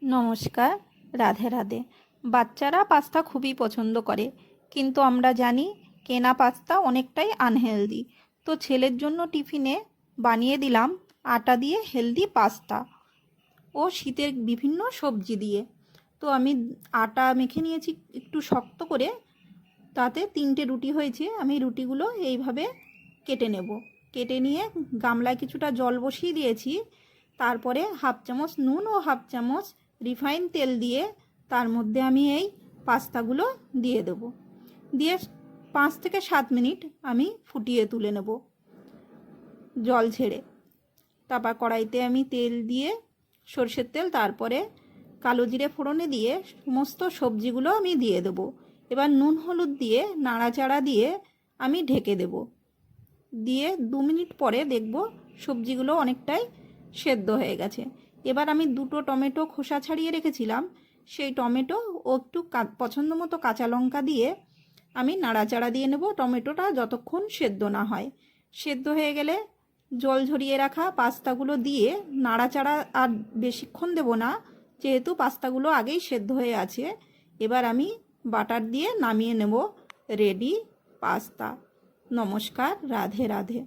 নমস্কার। রাধে রাধে। বাচ্চারা পাস্তা খুবই পছন্দ করে, কিন্তু আমরা জানি কেনা পাস্তা অনেকটাই আনহেলদি। তো ছেলের জন্য টিফিনে বানিয়ে দিলাম আটা দিয়ে হেলদি পাস্তা ও শীতের বিভিন্ন সবজি দিয়ে। তো আমি আটা মেখে নিয়েছি একটু শক্ত করে, তাতে 3টে রুটি হয়েছে। আমি রুটিগুলো এইভাবে কেটে নেব। কেটে নিয়ে গামলায় কিছুটা জল বসিয়ে দিয়েছি। তারপরে হাফ চামচ নুন ও হাফ চামচ রিফাইন তেল দিয়ে তার মধ্যে আমি এই পাস্তাগুলো দিয়ে দেব। দিয়ে 5 থেকে 7 মিনিট আমি ফুটিয়ে তুলে নেব জল ছেড়ে। তারপর কড়াইতে আমি তেল দিয়ে, সরষের তেল, তারপরে কালো জিরে ফোড়নে দিয়ে সমস্ত সবজিগুলো আমি দিয়ে দেব। এবার নুন হলুদ দিয়ে নাড়াচাড়া দিয়ে আমি ঢেকে দেব। দিয়ে 2 মিনিট পরে দেখব সবজিগুলো অনেকটাই সেদ্ধ হয়ে গেছে। এবার আমি 2টো টমেটো খোসা ছাড়িয়ে রেখেছিলাম, সেই টমেটো ও একটু পছন্দ মতো কাঁচা লঙ্কা দিয়ে আমি নাড়াচাড়া দিয়ে নেব টমেটোটা যতক্ষণ সেদ্ধ না হয়। সেদ্ধ হয়ে গেলে জল ঝরিয়ে রাখা পাস্তাগুলো দিয়ে নাড়াচাড়া আর বেশিক্ষণ দেব না, যেহেতু পাস্তাগুলো আগেই সেদ্ধ হয়ে আছে। এবার আমি বাটার দিয়ে নামিয়ে নেব রেডি পাস্তা। নমস্কার। রাধে রাধে।